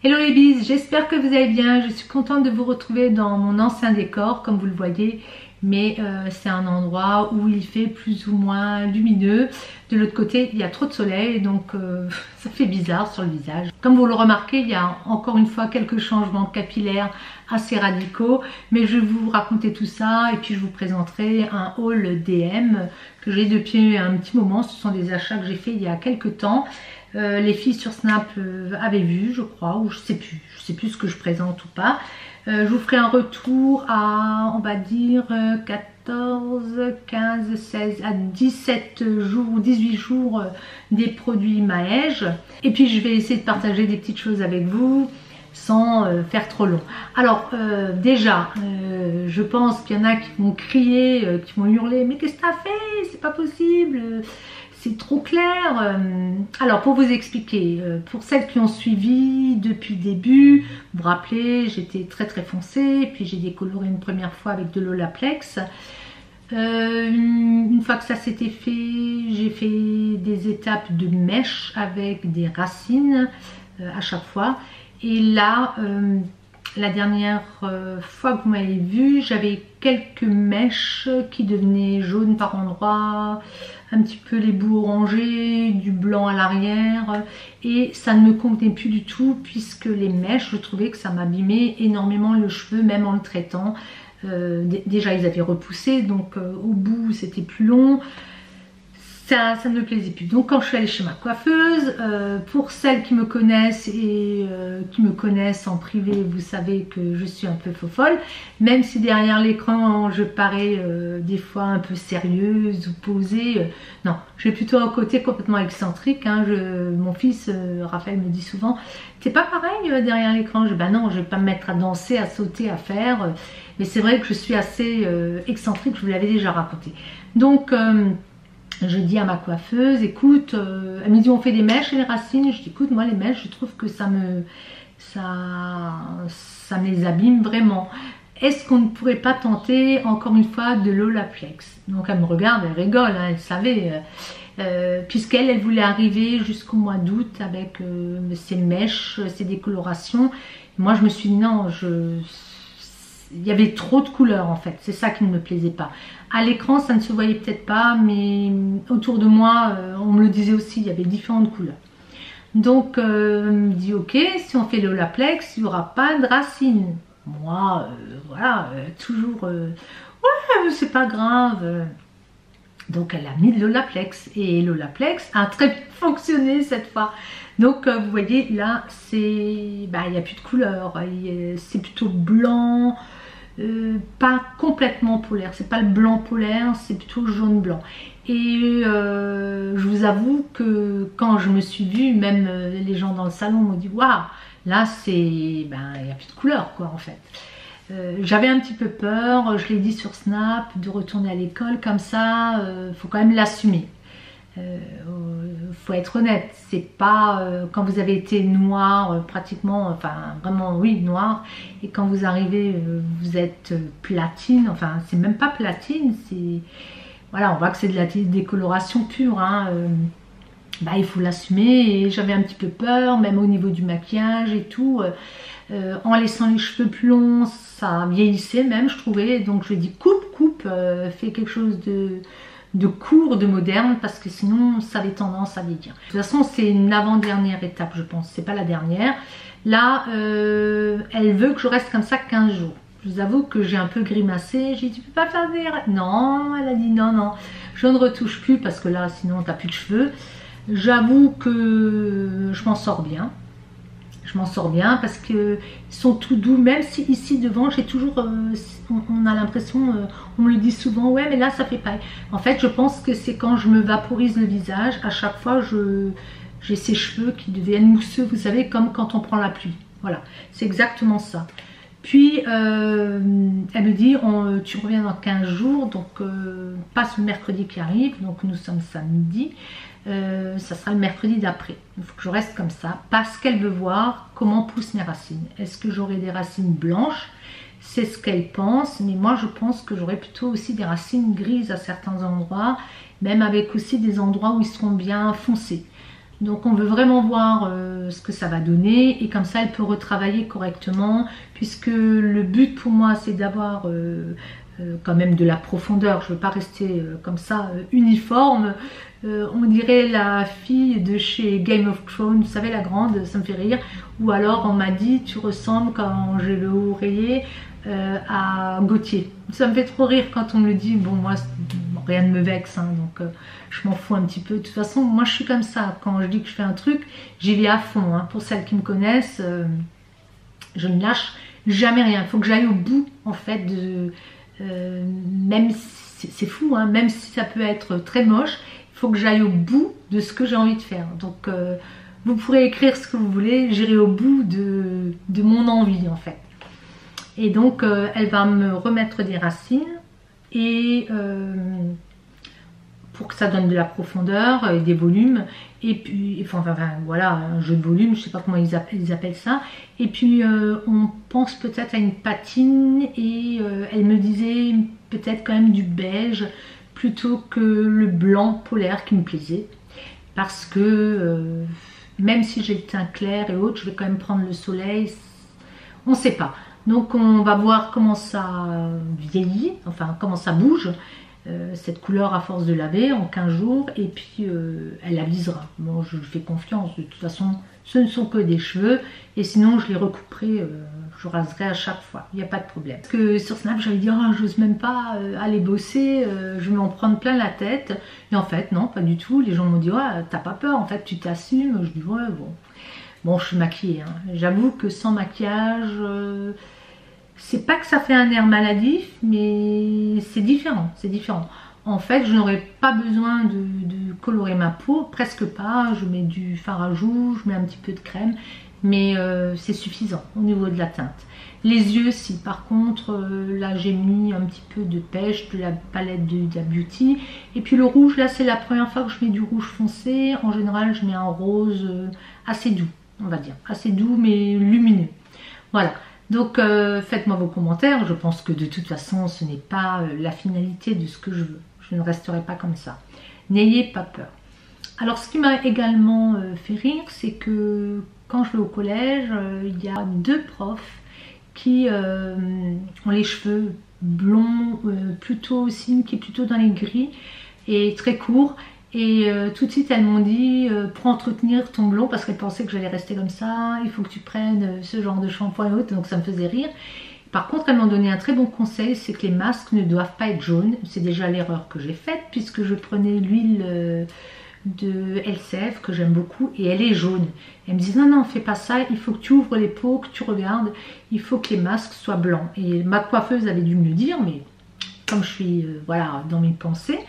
Hello les bises, j'espère que vous allez bien. Je suis contente de vous retrouver dans mon ancien décor, comme vous le voyez, mais c'est un endroit où il fait plus ou moins lumineux. De l'autre côté, il y a trop de soleil, donc ça fait bizarre sur le visage. Comme vous le remarquez, il y a encore une fois quelques changements capillaires assez radicaux, mais je vais vous raconter tout ça et puis je vous présenterai un haul DM que j'ai depuis un petit moment. Ce sont des achats que j'ai fait il y a quelques temps. Les filles sur Snap avaient vu, je crois, ou je sais plus ce que je présente ou pas. Je vous ferai un retour à, on va dire, 14, 15, 16 à 17 jours ou 18 jours des produits Maëge. Et puis je vais essayer de partager des petites choses avec vous sans faire trop long. Alors déjà, je pense qu'il y en a qui vont crier, qui vont hurler, mais qu'est-ce que t'as fait? C'est pas possible, c'est trop clair. Alors pour vous expliquer, pour celles qui ont suivi depuis le début, vous vous rappelez, j'étais très foncée, puis j'ai décoloré une première fois avec de l'Olaplex. Une fois que ça s'était fait, j'ai fait des étapes de mèche avec des racines à chaque fois. Et là, la dernière fois que vous m'avez vu, j'avais quelques mèches qui devenaient jaunes par endroits, un petit peu les bouts orangés, du blanc à l'arrière, et ça ne me convenait plus du tout puisque les mèches, je trouvais que ça m'abîmait énormément le cheveu, même en le traitant. Déjà ils avaient repoussé, donc au bout c'était plus long. Ça ne me plaisait plus. Donc quand je suis allée chez ma coiffeuse, pour celles qui me connaissent et qui me connaissent en privé, vous savez que je suis un peu fofolle, même si derrière l'écran je parais des fois un peu sérieuse ou posée. Non, j'ai plutôt un côté complètement excentrique. Hein. Mon fils Raphaël me dit souvent, t'es pas pareil derrière l'écran. Je dis, bah non, je vais pas me mettre à danser, à sauter, à faire. Mais c'est vrai que je suis assez excentrique, je vous l'avais déjà raconté. Donc je dis à ma coiffeuse, écoute, elle me dit on fait des mèches et les racines. Je dis écoute, moi les mèches, je trouve que ça me les abîme vraiment. Est-ce qu'on ne pourrait pas tenter encore une fois de l'Olaplex? Donc elle me regarde, elle rigole, hein, elle savait, puisqu'elle voulait arriver jusqu'au mois d'août avec ses mèches, ses décolorations. Moi je me suis dit non, il y avait trop de couleurs en fait, c'est ça qui ne me plaisait pas. À l'écran ça ne se voyait peut-être pas, mais autour de moi on me le disait aussi, il y avait différentes couleurs. Donc elle me dit ok, si on fait le Olaplex, il n'y aura pas de racines. Moi voilà, toujours ouais c'est pas grave. Donc elle a mis de l'Olaplex et l'Olaplex a très bien fonctionné cette fois. Donc vous voyez là c'est, il n'y a plus de couleur, c'est plutôt blanc. Pas complètement polaire, c'est pas le blanc polaire, c'est plutôt jaune blanc. Et je vous avoue que quand je me suis vue, même les gens dans le salon m'ont dit waouh, là c'est, il n'y a plus de couleur quoi en fait. J'avais un petit peu peur, je l'ai dit sur Snap, de retourner à l'école comme ça, faut quand même l'assumer. Faut être honnête, c'est pas quand vous avez été noir pratiquement, enfin vraiment oui noir, et quand vous arrivez vous êtes platine, enfin c'est même pas platine, c'est voilà, on voit que c'est de la décoloration pure, hein, il faut l'assumer. Et j'avais un petit peu peur, même au niveau du maquillage et tout, en laissant les cheveux plus longs, ça vieillissait même je trouvais, donc je lui ai dit coupe, fais quelque chose de court, de moderne, parce que sinon ça avait tendance à vieillir. De toute façon c'est une avant-dernière étape je pense, c'est pas la dernière. Là elle veut que je reste comme ça 15 jours. Je vous avoue que j'ai un peu grimacé, j'ai dit tu peux pas faire des... Non, elle a dit non, je ne retouche plus parce que là sinon t'as plus de cheveux. J'avoue que je m'en sors bien. Je m'en sors bien parce qu'ils sont tout doux, même si ici devant j'ai toujours, on a l'impression, on me le dit souvent, ouais mais là ça fait pareil. En fait je pense que c'est quand je me vaporise le visage, à chaque fois j'ai ces cheveux qui deviennent mousseux, vous savez, comme quand on prend la pluie. Voilà, c'est exactement ça. Puis elle me dit tu reviens dans 15 jours, donc pas ce mercredi qui arrive, donc nous sommes samedi. Ça sera le mercredi d'après. Il faut que je reste comme ça parce qu'elle veut voir comment poussent mes racines. Est-ce que j'aurai des racines blanches? C'est ce qu'elle pense, mais moi je pense que j'aurai plutôt aussi des racines grises à certains endroits, même avec aussi des endroits où ils seront bien foncés. Donc on veut vraiment voir ce que ça va donner et comme ça elle peut retravailler correctement puisque le but pour moi c'est d'avoir quand même de la profondeur. Je ne veux pas rester comme ça uniforme. On dirait la fille de chez Game of Thrones, vous savez la grande, ça me fait rire. Ou alors on m'a dit tu ressembles quand j'ai le haut oreiller à Gauthier. Ça me fait trop rire quand on me le dit. Bon moi rien ne me vexe hein, donc je m'en fous un petit peu. De toute façon moi je suis comme ça. Quand je dis que je fais un truc j'y vais à fond hein. Pour celles qui me connaissent je ne lâche jamais rien. Il faut que j'aille au bout en fait de même si c'est fou hein, même si ça peut être très moche, il faut que j'aille au bout de ce que j'ai envie de faire. Donc vous pourrez écrire ce que vous voulez, j'irai au bout de mon envie en fait. Et donc elle va me remettre des racines et pour que ça donne de la profondeur et des volumes, et puis enfin voilà, un jeu de volume, je sais pas comment ils appellent ça. Et puis on pense peut-être à une patine et elle me disait peut-être quand même du beige plutôt que le blanc polaire qui me plaisait, parce que même si j'ai le teint clair et autres, je vais quand même prendre le soleil, on ne sait pas. Donc on va voir comment ça vieillit, enfin comment ça bouge, cette couleur à force de laver en 15 jours, et puis elle avisera. Bon, je lui fais confiance, de toute façon ce ne sont que des cheveux, et sinon je les recouperai, je raserai à chaque fois, il n'y a pas de problème. Parce que sur Snap j'avais dit oh, j'ose même pas aller bosser, je vais m'en prendre plein la tête, et en fait non, pas du tout. Les gens m'ont dit ouais, t'as pas peur, en fait tu t'assumes. Je dis ouais bon. Bon, je suis maquillée, hein. J'avoue que sans maquillage, c'est pas que ça fait un air maladif, mais c'est différent, c'est différent. En fait, je n'aurais pas besoin de colorer ma peau, presque pas. Je mets du fard à joues, je mets un petit peu de crème, mais c'est suffisant au niveau de la teinte. Les yeux, si par contre, là j'ai mis un petit peu de pêche, de la palette de la Beauty. Et puis le rouge, là c'est la première fois que je mets du rouge foncé. En général, je mets un rose assez doux, on va dire, assez doux mais lumineux. Voilà, donc faites-moi vos commentaires. Je pense que de toute façon ce n'est pas la finalité de ce que je veux. Je ne resterai pas comme ça. N'ayez pas peur. Alors ce qui m'a également fait rire, c'est que quand je vais au collège, il y a deux profs qui ont les cheveux blonds, plutôt aussi, qui est plutôt dans les gris et très courts. Et tout de suite elles m'ont dit pour entretenir ton blond, parce qu'elles pensaient que j'allais rester comme ça, il faut que tu prennes ce genre de shampoing et autres, donc ça me faisait rire. Par contre elles m'ont donné un très bon conseil, c'est que les masques ne doivent pas être jaunes. C'est déjà l'erreur que j'ai faite puisque je prenais l'huile de LCF que j'aime beaucoup et elle est jaune. Elle me dit non non fais pas ça, il faut que tu ouvres les peaux, que tu regardes, il faut que les masques soient blancs. Et ma coiffeuse avait dû me le dire, mais comme je suis voilà dans mes pensées,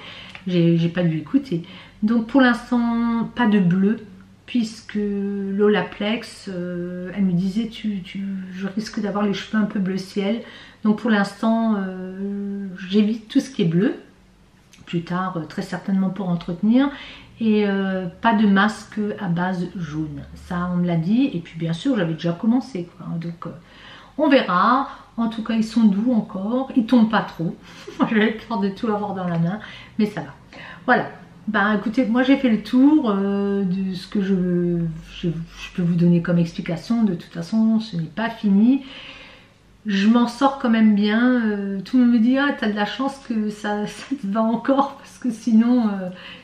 j'ai pas dû écouter. Donc pour l'instant pas de bleu, puisque l'Olaplex elle me disait je risque d'avoir les cheveux un peu bleu ciel. Donc pour l'instant j'évite tout ce qui est bleu, plus tard très certainement pour entretenir. Et pas de masque à base jaune, ça on me l'a dit. Et puis bien sûr j'avais déjà commencé quoi. Donc on verra. En tout cas ils sont doux encore, ils tombent pas trop. J'avais peur de tout avoir dans la main, mais ça va. Voilà, ben écoutez, moi j'ai fait le tour de ce que je peux vous donner comme explication. De toute façon ce n'est pas fini. Je m'en sors quand même bien. Tout le monde me dit ah t'as de la chance que ça te va encore, parce que sinon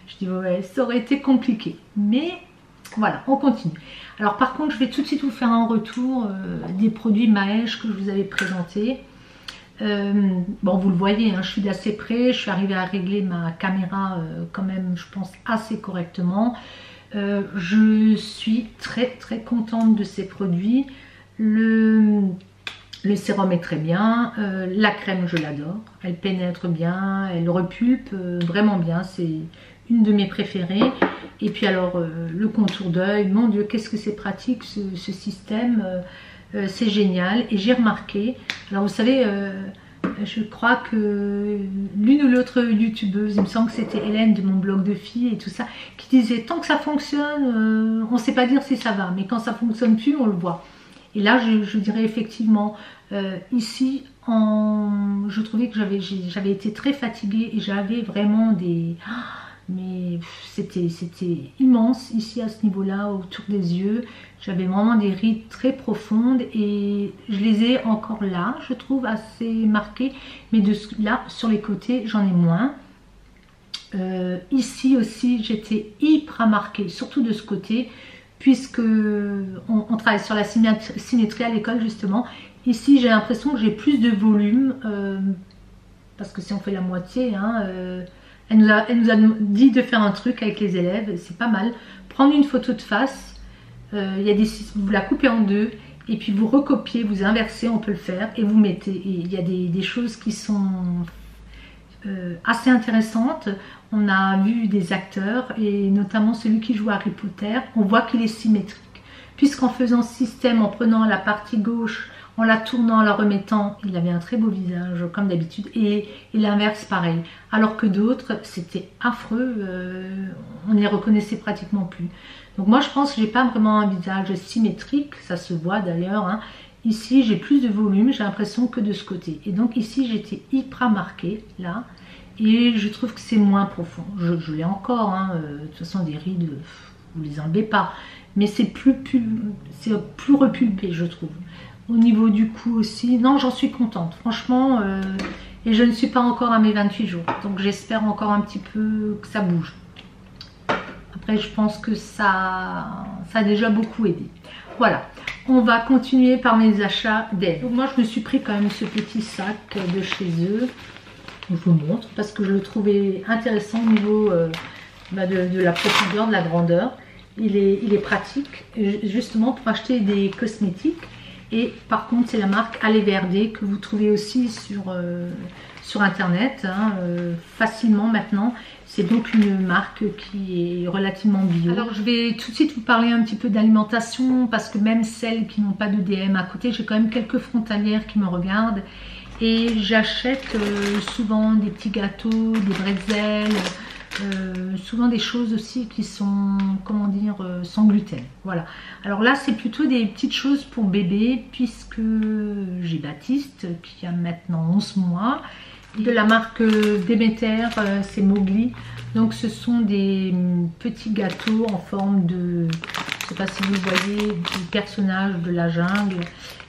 je dis ouais ça aurait été compliqué. Mais voilà, on continue. Alors par contre je vais tout de suite vous faire un retour des produits Maëche que je vous avais présentés. Bon vous le voyez hein, je suis d'assez près, je suis arrivée à régler ma caméra quand même je pense assez correctement. Je suis très contente de ces produits. Le sérum est très bien, la crème je l'adore, elle pénètre bien, elle repulpe vraiment bien, c'est une de mes préférées. Et puis alors le contour d'œil, mon dieu qu'est-ce que c'est pratique ce système, c'est génial. Et j'ai remarqué, alors vous savez je crois que l'une ou l'autre youtubeuse, il me semble que c'était Hélène de mon blog de filles et tout ça, qui disait tant que ça fonctionne on ne sait pas dire si ça va, mais quand ça fonctionne plus on le voit. Et là je dirais effectivement ici je trouvais que j'avais été très fatiguée et j'avais vraiment mais c'était immense ici à ce niveau-là, autour des yeux. J'avais vraiment des rides très profondes et je les ai encore là, je trouve assez marquées, mais là sur les côtés j'en ai moins. Ici aussi j'étais hyper marquée, surtout de ce côté, puisque on travaille sur la symétrie à l'école justement. Ici j'ai l'impression que j'ai plus de volume, parce que si on fait la moitié, hein, elle nous a dit de faire un truc avec les élèves, c'est pas mal. Prendre une photo de face, vous la coupez en deux, et puis vous recopiez, vous inversez, on peut le faire, et vous mettez. Et il y a des choses qui sont assez intéressantes. On a vu des acteurs, et notamment celui qui joue Harry Potter, on voit qu'il est symétrique. Puisqu'en faisant ce système, en prenant la partie gauche, en la tournant, en la remettant, il avait un très beau visage comme d'habitude, et l'inverse pareil. Alors que d'autres, c'était affreux, on ne les reconnaissait pratiquement plus. Donc moi je pense que j'ai pas vraiment un visage symétrique, ça se voit d'ailleurs, hein. Ici j'ai plus de volume, j'ai l'impression, que de ce côté. Et donc ici j'étais hyper marquée, là, et je trouve que c'est moins profond. Je l'ai encore, hein, de toute façon des rides, vous les enlevez pas, mais c'est plus repulpé, je trouve. Au niveau du cou aussi, non, j'en suis contente, franchement, et je ne suis pas encore à mes 28 jours, donc j'espère encore un petit peu que ça bouge. Après, je pense que ça a déjà beaucoup aidé. Voilà, on va continuer par mes achats d'aide. Donc moi, je me suis pris quand même ce petit sac de chez eux. Je vous montre parce que je le trouvais intéressant au niveau de la profondeur, de la grandeur. Il est pratique, justement pour acheter des cosmétiques. Et par contre, c'est la marque Aleverde que vous trouvez aussi sur internet, hein, facilement maintenant. C'est donc une marque qui est relativement bio. Alors je vais tout de suite vous parler un petit peu d'alimentation, parce que même celles qui n'ont pas de DM à côté, j'ai quand même quelques frontalières qui me regardent. Et j'achète souvent des petits gâteaux, des bretzels, souvent des choses aussi qui sont, comment dire, sans gluten. Voilà. Alors là, c'est plutôt des petites choses pour bébé, puisque j'ai Baptiste qui a maintenant 11 mois. De la marque Demeter, c'est Mowgli. Donc ce sont des petits gâteaux en forme de, je ne sais pas si vous voyez, du personnage de la jungle.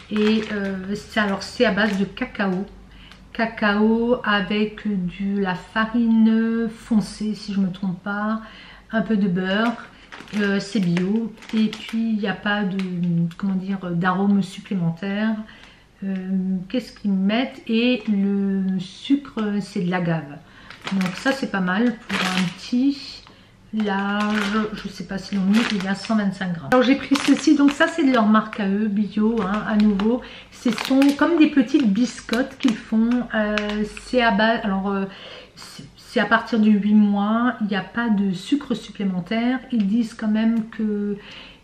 Et c'est à base de cacao. Cacao avec de la farine foncée, si je ne me trompe pas, un peu de beurre, c'est bio, et puis il n'y a pas de, comment dire, d'arôme supplémentaire. Qu'est-ce qu'ils mettent? Et le sucre, c'est de l'agave. Donc ça c'est pas mal pour un petit large, je sais pas si l'on met, il y a 125 grammes. Alors j'ai pris ceci, donc ça c'est de leur marque à eux, bio, hein, à nouveau. Ce sont comme des petites biscottes qu'ils font, c'est à base, alors c'est à partir de 8 mois, il n'y a pas de sucre supplémentaire. Ils disent quand même que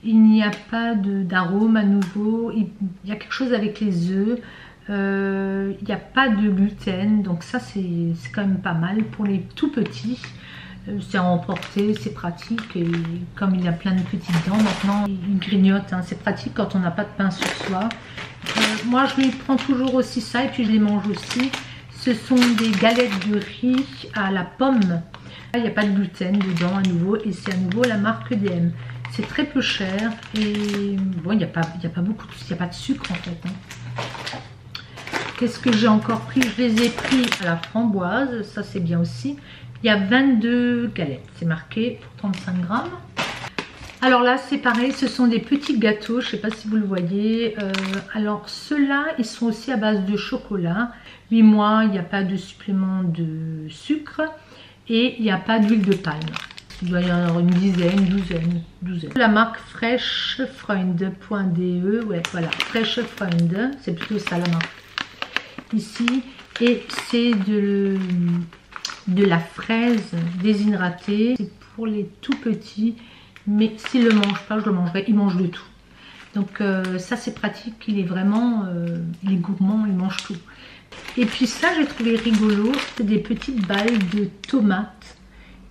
il n'y a pas d'arôme à nouveau, il y a quelque chose avec les œufs. Il n'y a pas de gluten, donc ça c'est quand même pas mal pour les tout petits. C'est à emporter, c'est pratique, et comme il y a plein de petites dents maintenant, il grignote, hein, c'est pratique quand on n'a pas de pain sur soi. Moi je lui prends toujours aussi ça, et puis je les mange aussi. Ce sont des galettes de riz à la pomme. Il n'y a pas de gluten dedans à nouveau, et c'est à nouveau la marque DM. C'est très peu cher, et bon, il n'y a pas beaucoup, il n'y a pas de sucre en fait, hein. Qu'est-ce que j'ai encore pris? Je les ai pris à la framboise, ça c'est bien aussi. Il y a 22 galettes, c'est marqué pour 35 grammes. Alors là c'est pareil, ce sont des petits gâteaux, je ne sais pas si vous le voyez. Alors ceux-là, ils sont aussi à base de chocolat. 8 mois, il n'y a pas de supplément de sucre et il n'y a pas d'huile de palme. Il doit y en avoir une dizaine, douzaine. La marque freshfreunde.de, ouais voilà, Freshfreunde, c'est plutôt ça la marque. Ici, et c'est de la fraise déshydratée, c'est pour les tout petits, mais s'ils ne le mangent pas, je le mangerai, ils mangent de tout. Donc ça c'est pratique, il est vraiment, il est gourmand, il mange tout. Et puis ça j'ai trouvé rigolo, c'est des petites balles de tomates,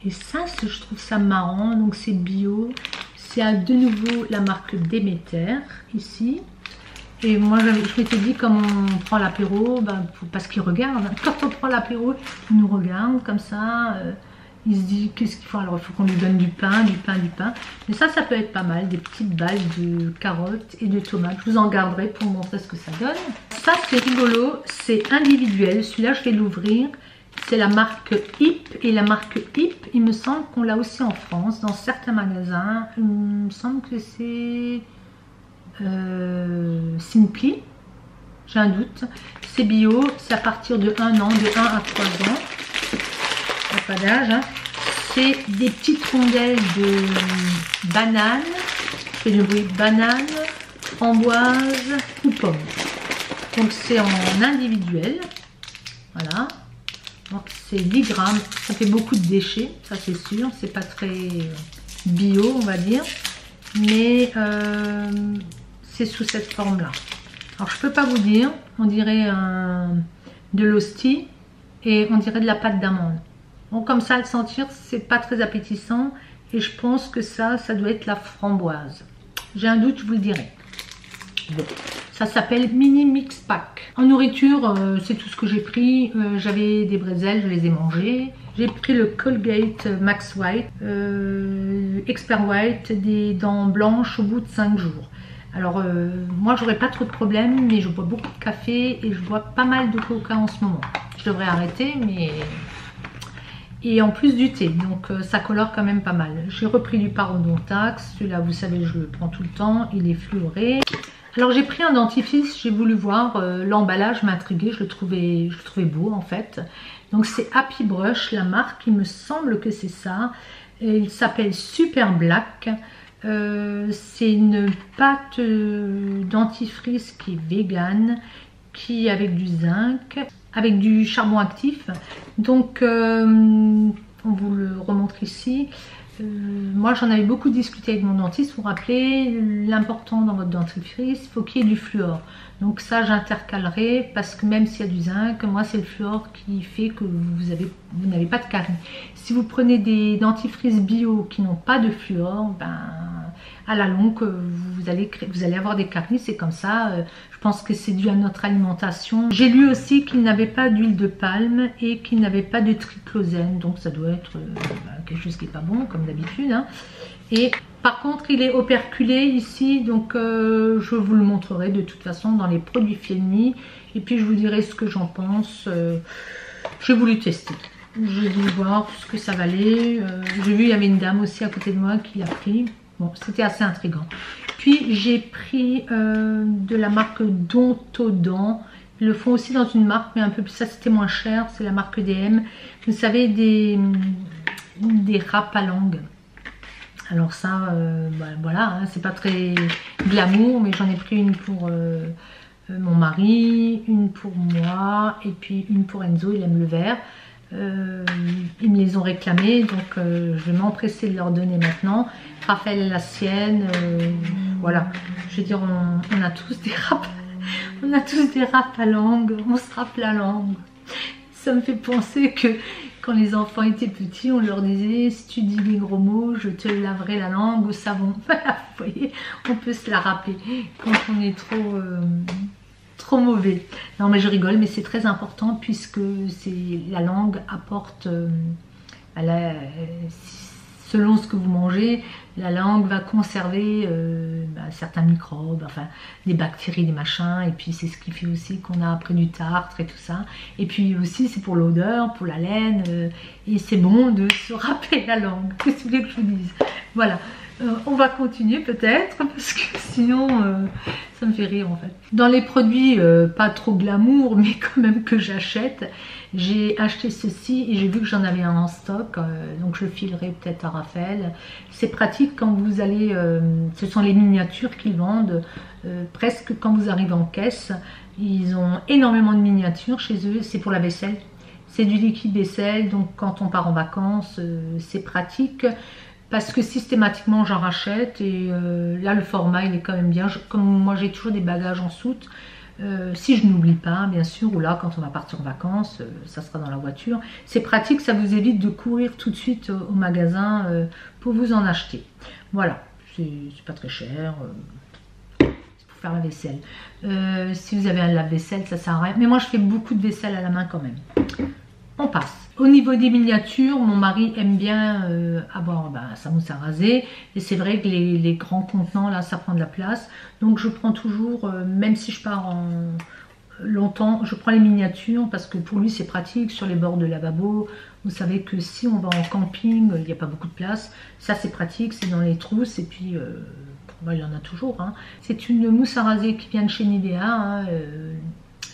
et ça je trouve ça marrant, donc c'est bio, c'est de nouveau la marque Demeter, ici. Et moi je m'étais dit, comme on prend l'apéro, ben, parce qu'ils regardent, quand on prend l'apéro, ils nous regardent comme ça, il se dit qu'est-ce qu'il faut, alors il faut qu'on lui donne du pain, du pain, du pain. Mais ça peut être pas mal, des petites balles de carottes et de tomates. Je vous en garderai pour vous montrer ce que ça donne. Ça c'est rigolo, c'est individuel, celui-là je vais l'ouvrir. C'est la marque Hip, et la marque Hip, il me semble qu'on l'a aussi en France, dans certains magasins. Il me semble que c'est Simply, j'ai un doute. C'est bio, c'est à partir de 1 an, de 1 à 3 ans. Il n'y a pas d'âge. Hein. C'est des petites rondelles de bananes, je fais du bruit, bananes, framboises ou pommes. Donc c'est en individuel, voilà. Donc c'est 10 grammes, ça fait beaucoup de déchets, ça c'est sûr, c'est pas très bio on va dire, mais c'est sous cette forme là. Alors je peux pas vous dire, on dirait de l'hostie et on dirait de la pâte d'amande. Bon comme ça à le sentir c'est pas très appétissant et je pense que ça doit être la framboise. J'ai un doute, je vous le dirai. Bon. Ça s'appelle Mini Mix Pack. En nourriture, c'est tout ce que j'ai pris. J'avais des bretzels, je les ai mangés. J'ai pris le Colgate Max White, Expert White, des dents blanches au bout de 5 jours. Alors, moi, j'aurais pas trop de problèmes, mais je bois beaucoup de café et je bois pas mal de coca en ce moment. Je devrais arrêter, mais... Et en plus du thé, donc ça colore quand même pas mal. J'ai repris du Parodontax, celui-là, vous savez, je le prends tout le temps. Il est fluoré. Alors j'ai pris un dentifrice, j'ai voulu voir, l'emballage m'intriguait, je le trouvais beau en fait. Donc c'est Happy Brush, la marque, il me semble que c'est ça. Et il s'appelle Super Black. C'est une pâte dentifrice qui est vegan, qui est avec du zinc, avec du charbon actif. Donc on vous le remontre ici. Moi j'en avais beaucoup discuté avec mon dentiste. Vous vous rappelez, l'important dans votre dentifrice, il faut qu'il y ait du fluor. Donc ça j'intercalerai parce que même s'il y a du zinc, moi c'est le fluor qui fait que vous n'avez pas de caries. Si vous prenez des dentifrices bio qui n'ont pas de fluor, ben, à la longue vous allez avoir des caries, c'est comme ça. Je pense que c'est dû à notre alimentation. J'ai lu aussi qu'il n'avait pas d'huile de palme et qu'il n'avait pas de triclosène, donc ça doit être quelque chose qui n'est pas bon comme d'habitude. Hein. Et par contre il est operculé ici, donc je vous le montrerai de toute façon dans les produits Fielmi et puis je vous dirai ce que j'en pense. J'ai voulu tester, j'ai voulu voir ce que ça valait. J'ai vu il y avait une dame aussi à côté de moi qui l'a pris. Bon, c'était assez intriguant. Puis j'ai pris de la marque Dontodent. Ils le font aussi dans une marque, mais un peu plus, ça c'était moins cher, c'est la marque DM. Vous savez, des râpes à langue. Alors ça, voilà, hein, c'est pas très glamour, mais j'en ai pris une pour mon mari, une pour moi, et puis une pour Enzo, il aime le vert. Ils me les ont réclamés, donc je vais m'empresser de leur donner maintenant. Raphaël la sienne, voilà. Je veux dire, on a tous des râpes, on a tous des râpes à langue, on se râpe la langue. Ça me fait penser que quand les enfants étaient petits, on leur disait si tu dis des gros mots, je te laverai la langue au savon. Voilà, vous voyez, on peut se la râper quand on est trop mauvais. Non mais je rigole, mais c'est très important puisque la langue apporte, selon ce que vous mangez, la langue va conserver certains microbes, enfin des bactéries, des machins, et puis c'est ce qui fait aussi qu'on a après du tartre et tout ça. Et puis aussi c'est pour l'odeur, pour la laine, et c'est bon de se râper la langue. Qu'est-ce que vous voulez que je vous dise? Voilà. On va continuer peut-être parce que sinon ça me fait rire en fait. Dans les produits pas trop glamour mais quand même que j'achète, j'ai acheté ceci et j'ai vu que j'en avais un en stock, donc je filerai peut-être à Raphaël. C'est pratique quand vous allez, ce sont les miniatures qu'ils vendent presque quand vous arrivez en caisse. Ils ont énormément de miniatures chez eux, c'est pour la vaisselle. C'est du liquide vaisselle, donc quand on part en vacances c'est pratique. Parce que systématiquement j'en rachète et là le format il est quand même bien. Comme moi j'ai toujours des bagages en soute, si je n'oublie pas bien sûr, ou là quand on va partir en vacances, ça sera dans la voiture. C'est pratique, ça vous évite de courir tout de suite au magasin pour vous en acheter. Voilà, c'est pas très cher, c'est pour faire la vaisselle. Si vous avez un lave-vaisselle ça sert à rien, mais moi je fais beaucoup de vaisselle à la main quand même. on passe. Au niveau des miniatures, mon mari aime bien avoir sa mousse à raser. Et c'est vrai que les grands contenants, là, ça prend de la place. Donc je prends toujours, même si je pars en longtemps, je prends les miniatures parce que pour lui c'est pratique sur les bords de lavabo. Vous savez que si on va en camping, il n'y a pas beaucoup de place. Ça c'est pratique, c'est dans les trousses et puis il y en a toujours. Hein. C'est une mousse à raser qui vient de chez Nivea, hein,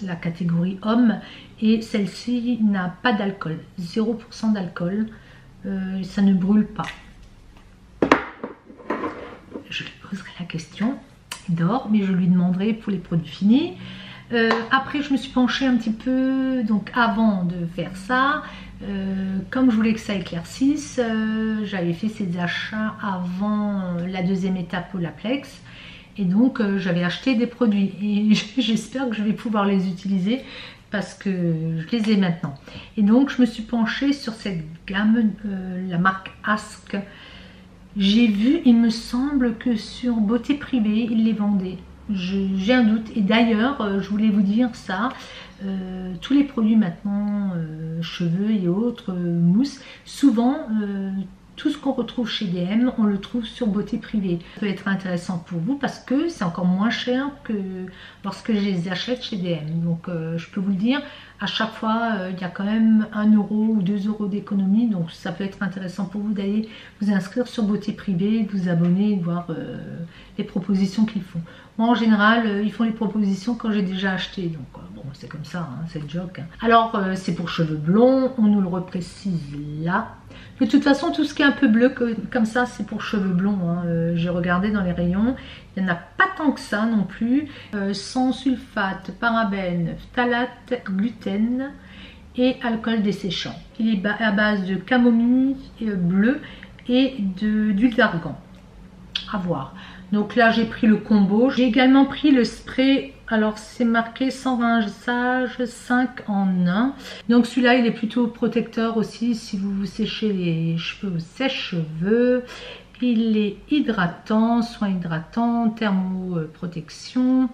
la catégorie homme. Et celle-ci n'a pas d'alcool, 0% d'alcool. Ça ne brûle pas. Je lui poserai la question. Il dort, mais je lui demanderai pour les produits finis. Après je me suis penchée un petit peu, donc avant de faire ça, comme je voulais que ça éclaircisse, j'avais fait ces achats avant la deuxième étape Olaplex, et donc j'avais acheté des produits et j'espère que je vais pouvoir les utiliser parce que je les ai maintenant. Et donc je me suis penchée sur cette gamme, la marque Ask. J'ai vu, il me semble que sur Beauté Privée ils les vendaient. J'ai un doute. Et d'ailleurs, je voulais vous dire ça, tous les produits maintenant, cheveux et autres, mousse, souvent, tout ce qu'on retrouve chez DM, on le trouve sur Beauté Privée. Ça peut être intéressant pour vous parce que c'est encore moins cher que lorsque je les achète chez DM. Donc, je peux vous le dire, à chaque fois, il y a quand même 1 € ou 2 € d'économie. Donc, ça peut être intéressant pour vous d'aller vous inscrire sur Beauté Privée, de vous abonner et de voir les propositions qu'ils font. Moi, en général, ils font les propositions quand j'ai déjà acheté. Donc, bon, c'est comme ça, hein, c'est le joke. Hein. Alors, c'est pour cheveux blonds. On nous le reprécise là. De toute façon, tout ce qui est un peu bleu comme ça, c'est pour cheveux blonds. Hein. J'ai regardé dans les rayons. Il n'y en a pas tant que ça non plus. Sans sulfate, parabènes, phtalate, gluten et alcool desséchant. Il est à base de camomille bleu et d'huile d'argan. À voir. Donc là, j'ai pris le combo. J'ai également pris le spray. Alors, c'est marqué sans rinçage 5 en 1. Donc, celui-là, il est plutôt protecteur aussi si vous vous séchez les cheveux au sèche-cheveux. Il est hydratant, soin hydratant, thermoprotection.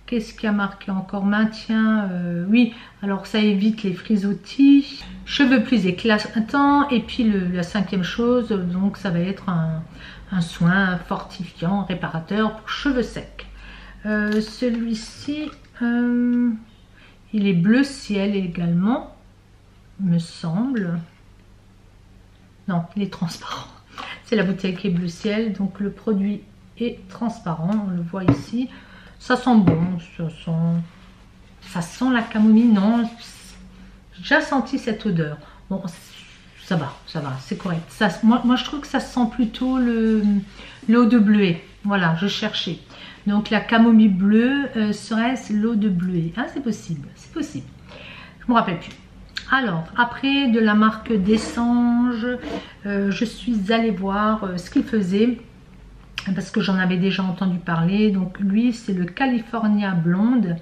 Qu'est-ce qu'il y a marqué encore? Maintien, oui, alors ça évite les frisottis. Cheveux plus éclatants. Et puis, la 5e chose, donc ça va être un soin fortifiant, réparateur pour cheveux secs. Celui-ci, il est bleu ciel également, me semble. Non, il est transparent. C'est la bouteille qui est bleu ciel, donc le produit est transparent, on le voit ici. Ça sent bon, ça sent la camomille, non, j'ai déjà senti cette odeur. Bon, ça va, c'est correct. Ça, moi, je trouve que ça sent plutôt l'eau de bleuet. Voilà, je cherchais. Donc, la camomille bleue, serait-ce l'eau de bleuet? Ah, c'est possible, c'est possible. Je ne me rappelle plus. Alors, après, de la marque Dessange, je suis allée voir ce qu'il faisait. Parce que j'en avais déjà entendu parler. Donc, lui, c'est le California Blonde.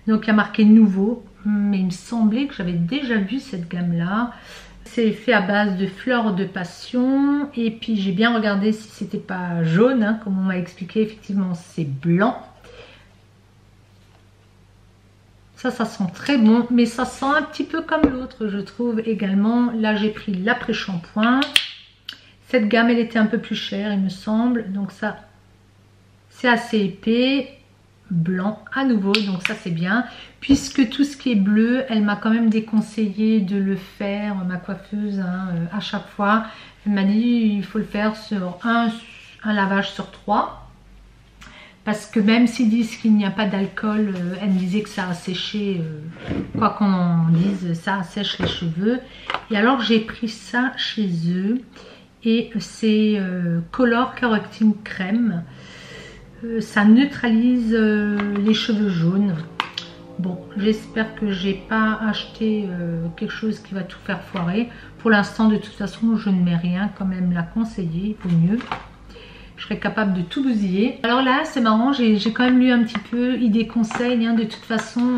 Donc, il y a marqué nouveau. Mais il me semblait que j'avais déjà vu cette gamme-là. C'est fait à base de fleurs de passion. Et puis j'ai bien regardé si c'était pas jaune, hein, comme on m'a expliqué. Effectivement, c'est blanc. Ça sent très bon. Mais ça sent un petit peu comme l'autre, je trouve également. Là, j'ai pris l'après-shampoing. Cette gamme, elle était un peu plus chère, il me semble. Donc ça, c'est assez épais. Blanc à nouveau, donc ça c'est bien, puisque tout ce qui est bleu, elle m'a quand même déconseillé de le faire, ma coiffeuse, hein, à chaque fois. Elle m'a dit il faut le faire sur un lavage sur 3, parce que même s'ils disent qu'il n'y a pas d'alcool, elle me disait que ça a séché, quoi qu'on en dise, ça assèche les cheveux. Et alors j'ai pris ça chez eux, et c'est Color Correcting Crème. Ça neutralise les cheveux jaunes. Bon, j'espère que j'ai pas acheté quelque chose qui va tout faire foirer. Pour l'instant, de toute façon, je ne mets rien, quand même la conseiller, il vaut mieux. Je serais capable de tout bousiller. Alors là, c'est marrant, j'ai quand même lu un petit peu. Il déconseille, hein, de toute façon,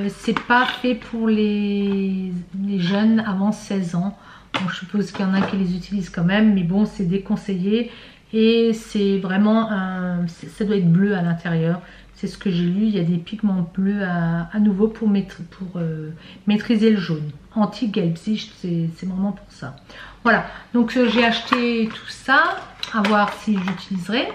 c'est pas fait pour les jeunes avant 16 ans. Bon, je suppose qu'il y en a qui les utilisent quand même, mais bon, c'est déconseillé. Et c'est vraiment ça doit être bleu à l'intérieur. C'est ce que j'ai lu, il y a des pigments bleus à nouveau pour maîtriser le jaune. Anti-Gelbsicht, c'est vraiment pour ça. Voilà, donc j'ai acheté tout ça, à voir si j'utiliserai.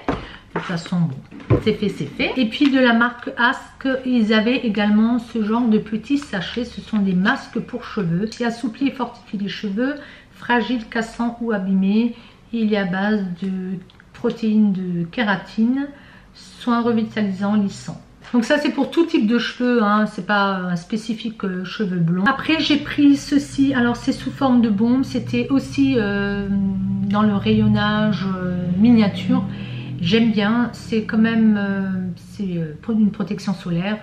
De toute façon, bon, c'est fait, c'est fait. Et puis de la marque Ask, ils avaient également ce genre de petits sachets. Ce sont des masques pour cheveux qui assouplit et fortifie les cheveux, fragiles, cassants ou abîmés. Il est à base de protéines de kératine, soins revitalisants, lissants. Donc ça c'est pour tout type de cheveux, hein, c'est pas un spécifique cheveux blonds. Après j'ai pris ceci, alors c'est sous forme de bombe, c'était aussi dans le rayonnage miniature. J'aime bien, c'est quand même pour une protection solaire.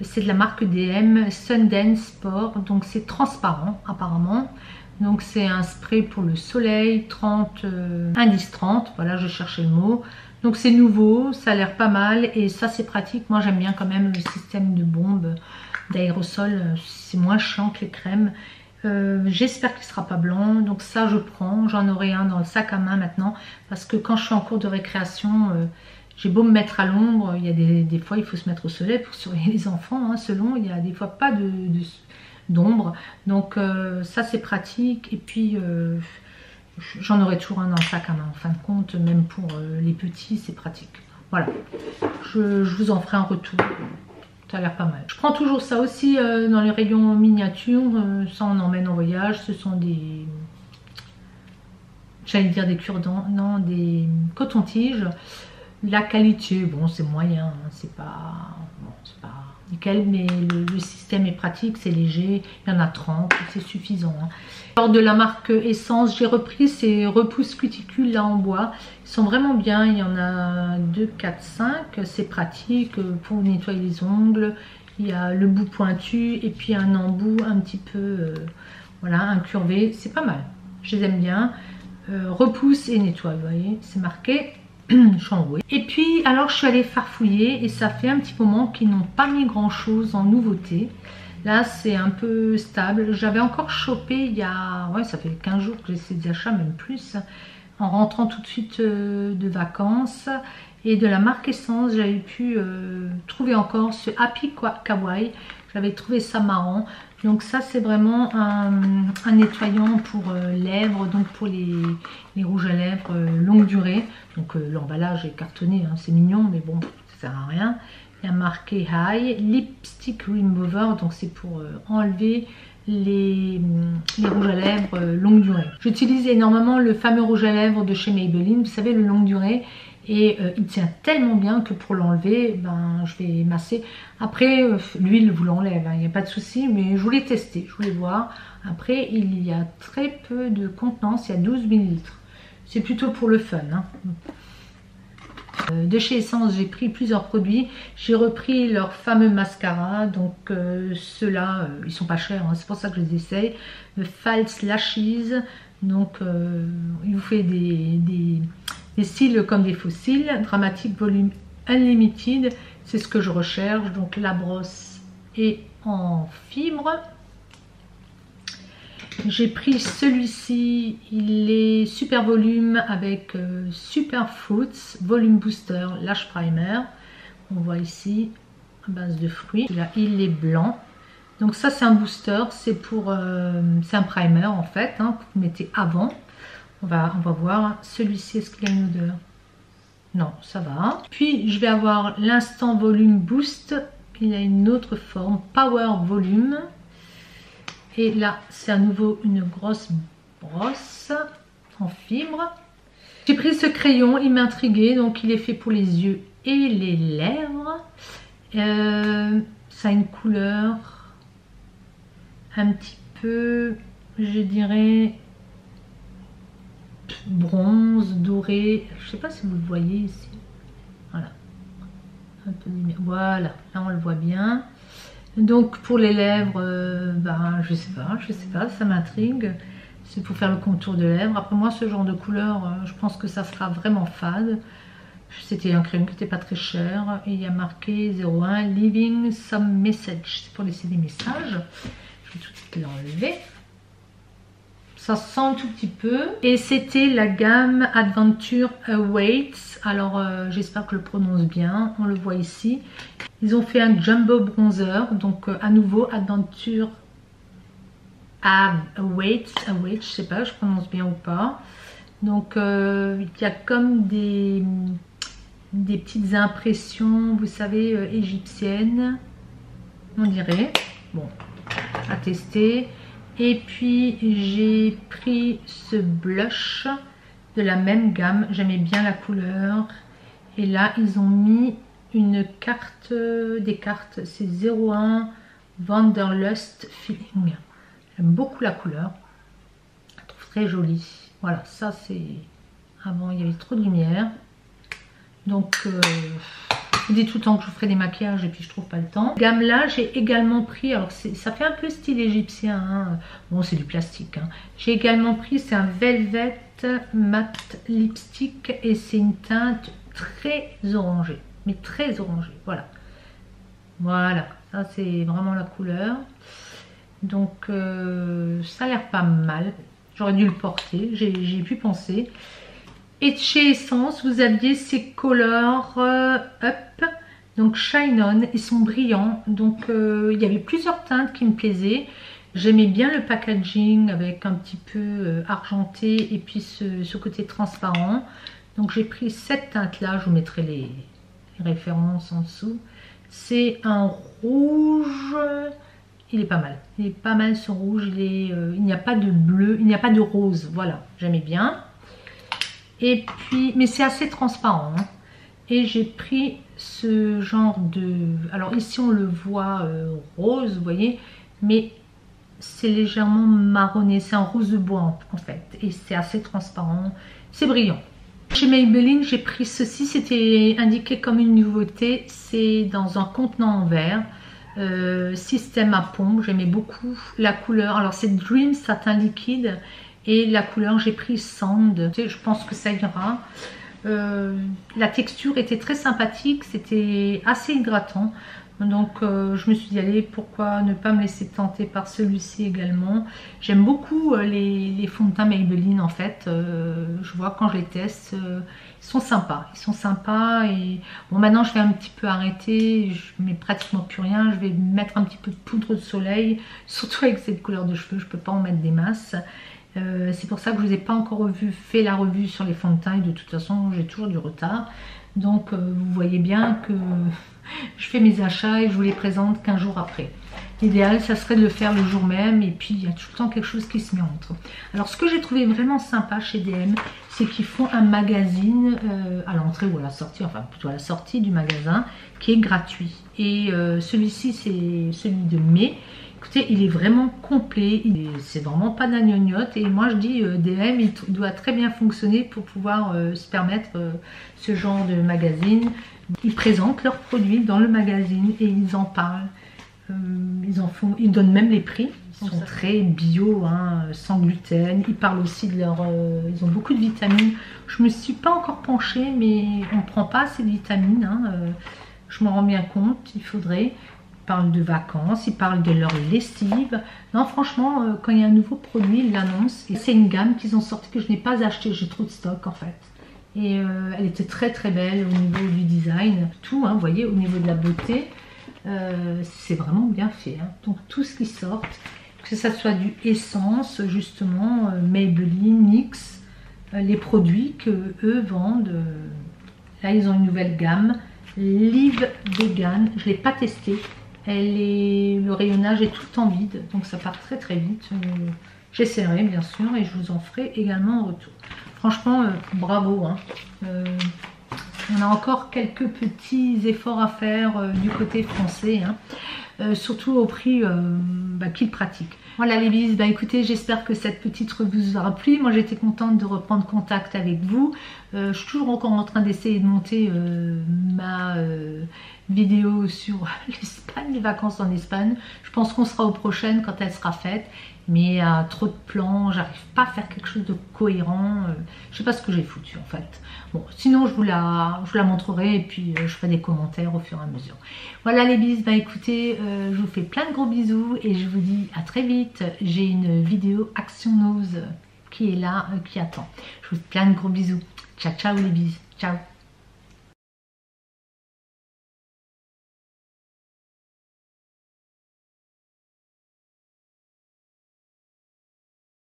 C'est de la marque DM, Sundance Sport, donc c'est transparent apparemment. Donc c'est un spray pour le soleil, 30, indice 30, voilà je cherchais le mot. Donc c'est nouveau, ça a l'air pas mal et ça c'est pratique. Moi j'aime bien quand même le système de bombe d'aérosol, c'est moins chiant que les crèmes. J'espère qu'il ne sera pas blanc, donc ça je prends, j'en aurai un dans le sac à main maintenant parce que quand je suis en cours de récréation, j'ai beau me mettre à l'ombre, il y a des fois il faut se mettre au soleil pour surveiller les enfants, hein, selon, il y a des fois pas d'ombre, donc ça c'est pratique et puis j'en aurai toujours un dans le sac à main en fin de compte, même pour les petits c'est pratique. Voilà, je vous en ferai un retour. Ça a l'air pas mal. Je prends toujours ça aussi dans les rayons miniatures. Ça on emmène en voyage. Ce sont des... J'allais dire des cure-dents. Non, des cotons-tiges. La qualité, bon c'est moyen. Hein, c'est pas nickel. Mais le système est pratique. C'est léger. Il y en a 30. C'est suffisant. Hein. Alors de la marque Essence, j'ai repris ces repousse cuticules là en bois. Ils sont vraiment bien, il y en a 2, 4, 5, c'est pratique pour nettoyer les ongles. Il y a le bout pointu et puis un embout un petit peu, voilà, incurvé, c'est pas mal. Je les aime bien. Repousse et nettoie, vous voyez, c'est marqué. Chamboué. Et puis alors je suis allée farfouiller et ça fait un petit moment qu'ils n'ont pas mis grand chose en nouveauté. Là c'est un peu stable. J'avais encore chopé il y a, ouais ça fait 15 jours que j'ai ces achats, même plus, en rentrant tout de suite de vacances. Et de la marque Essence j'avais pu trouver encore ce Happy Kawaii. J'avais trouvé ça marrant. Donc ça c'est vraiment un nettoyant pour lèvres, donc pour les rouges à lèvres longue durée. Donc l'emballage est cartonné, hein, c'est mignon mais bon ça sert à rien. Il y a marqué High Lipstick Remover, donc c'est pour enlever les rouges à lèvres longue durée. J'utilise énormément le fameux rouge à lèvres de chez Maybelline, vous savez le longue durée. Et il tient tellement bien que pour l'enlever, ben, je vais masser. Après, l'huile vous l'enlève, il n'y a pas de souci, mais je voulais tester, je voulais voir. Après, il y a très peu de contenance, il y a 12 ml. C'est plutôt pour le fun. Hein. De chez Essence, j'ai pris plusieurs produits. J'ai repris leur fameux mascara. Donc ceux-là, ils sont pas chers, hein, c'est pour ça que je les essaye. Le False Lashes. Donc il vous fait des cils comme des faux cils. Dramatique Volume Unlimited. C'est ce que je recherche. Donc la brosse est en fibre. J'ai pris celui-ci, il est super volume avec Super Fruits Volume Booster Lash Primer. On voit ici à base de fruits. Là, il est blanc. Donc ça c'est un booster, c'est un primer en fait, hein, que vous mettez avant. On va voir. Celui-ci, est-ce qu'il a une odeur? Non, ça va. Puis je vais avoir l'Instant Volume Boost. Il a une autre forme, Power Volume. Et là, c'est à nouveau une grosse brosse en fibre. J'ai pris ce crayon, il m'a intrigué. Donc, il est fait pour les yeux et les lèvres. Ça a une couleur un petit peu, je dirais, bronze, doré. Je ne sais pas si vous le voyez ici. Voilà. Un peu de lumière. Voilà, là on le voit bien. Donc pour les lèvres, ben, je sais pas, ça m'intrigue. C'est pour faire le contour de lèvres. Après moi ce genre de couleur, je pense que ça sera vraiment fade. C'était un crayon qui n'était pas très cher. Et il y a marqué 01 Leaving Some Message. C'est pour laisser des messages. Je vais tout de suite l'enlever. Ça sent un tout petit peu. Et c'était la gamme Adventure Awaits. Alors j'espère que je le prononce bien. On le voit ici. Ils ont fait un jumbo bronzer. Donc à nouveau Adventure Awaits. Je sais pas, je prononce bien ou pas. Donc il y a comme des petites impressions, vous savez, égyptiennes. On dirait. Bon, à tester. Et puis j'ai pris ce blush de la même gamme, j'aimais bien la couleur. Et là ils ont mis une carte, des cartes, c'est 01 Wanderlust Feeling. J'aime beaucoup la couleur, je la trouve très jolie. Voilà, ça c'est... Avant il y avait trop de lumière. Donc... je dis tout le temps que je ferai des maquillages et puis je trouve pas le temps. Gamme là, j'ai également pris, alors ça fait un peu style égyptien, hein. Bon c'est du plastique. Hein. J'ai également pris, c'est un Velvet Matte Lipstick et c'est une teinte très orangée, mais très orangée, voilà. Voilà, ça c'est vraiment la couleur. Donc ça a l'air pas mal, j'aurais dû le porter, j'ai pu penser. Et chez Essence, vous aviez ces Color Up, donc Shine On, ils sont brillants. Donc il y avait plusieurs teintes qui me plaisaient. J'aimais bien le packaging avec un petit peu argenté et puis ce côté transparent. Donc j'ai pris cette teinte-là, je vous mettrai les références en dessous. C'est un rouge, il est pas mal. Il est pas mal ce rouge, il n'y a pas de bleu, il n'y a pas de rose, voilà, j'aimais bien. Et puis, mais c'est assez transparent. Hein. Et j'ai pris ce genre de... Alors ici on le voit rose, vous voyez. Mais c'est légèrement marronné. C'est un rose de bois en fait. Et c'est assez transparent. C'est brillant. Chez Maybelline, j'ai pris ceci. C'était indiqué comme une nouveauté. C'est dans un contenant en verre. Système à pompe. J'aimais beaucoup la couleur. Alors c'est Dream Satin Liquide. Et la couleur, j'ai pris Sand, je pense que ça ira. La texture était très sympathique, c'était assez hydratant. Donc je me suis dit, allez, pourquoi ne pas me laisser tenter par celui-ci également. J'aime beaucoup les fonds de teint Maybelline en fait. Je vois quand je les teste, ils sont sympas. Ils sont sympas et bon maintenant je vais un petit peu arrêter, je mets pratiquement plus rien. Je vais mettre un petit peu de poudre de soleil, surtout avec cette couleur de cheveux, je ne peux pas en mettre des masses. C'est pour ça que je ne vous ai pas encore fait la revue sur les fonds de teint et de toute façon j'ai toujours du retard. Donc vous voyez bien que je fais mes achats et je vous les présente 15 jours après. L'idéal ça serait de le faire le jour même et puis il y a tout le temps quelque chose qui se met entre. Alors ce que j'ai trouvé vraiment sympa chez DM, c'est qu'ils font un magazine à l'entrée ou à la sortie, enfin plutôt à la sortie du magasin qui est gratuit. Et celui-ci c'est celui de mai. Écoutez, il est vraiment complet, c'est vraiment pas d'un gnognotte et moi je dis DM il doit très bien fonctionner pour pouvoir se permettre ce genre de magazine. Ils présentent leurs produits dans le magazine et ils en parlent, ils donnent même les prix, ils sont très bio, hein, sans gluten, ils parlent aussi de leur, ils ont beaucoup de vitamines. Je me suis pas encore penchée mais on ne prend pas assez de vitamines, hein, je m'en rends bien compte, il faudrait. Ils parlent de vacances, ils parlent de leur lessive. Non, franchement, quand il y a un nouveau produit, ils l'annoncent. Et c'est une gamme qu'ils ont sorti que je n'ai pas acheté. J'ai trop de stock en fait. Et elle était très très belle au niveau du design. Tout, hein, vous voyez, au niveau de la beauté, c'est vraiment bien fait. Hein. Donc tout ce qui sort, que ça soit du Essence, justement, Maybelline, NYX, les produits que eux vendent. Là, ils ont une nouvelle gamme, Live Vegan. Je ne l'ai pas testé. Le rayonnage est tout le temps vide, donc ça part très très vite. J'essaierai bien sûr et je vous en ferai également en retour. Franchement, bravo. Hein. On a encore quelques petits efforts à faire du côté français, hein. Surtout au prix qu'ils pratiquent. Voilà les bises, écoutez, j'espère que cette petite revue vous aura plu. Moi j'étais contente de reprendre contact avec vous. Je suis toujours encore en train d'essayer de monter vidéo sur l'Espagne, les vacances en Espagne. Je pense qu'on sera aux prochaines quand elle sera faite. Mais trop de plans, j'arrive pas à faire quelque chose de cohérent. Je sais pas ce que j'ai foutu en fait. Bon, sinon je vous la montrerai et puis je ferai des commentaires au fur et à mesure. Voilà les bises, bah écoutez, je vous fais plein de gros bisous et je vous dis à très vite. J'ai une vidéo Action Nose qui est là, qui attend. Je vous fais plein de gros bisous. Ciao, ciao les bises. Ciao.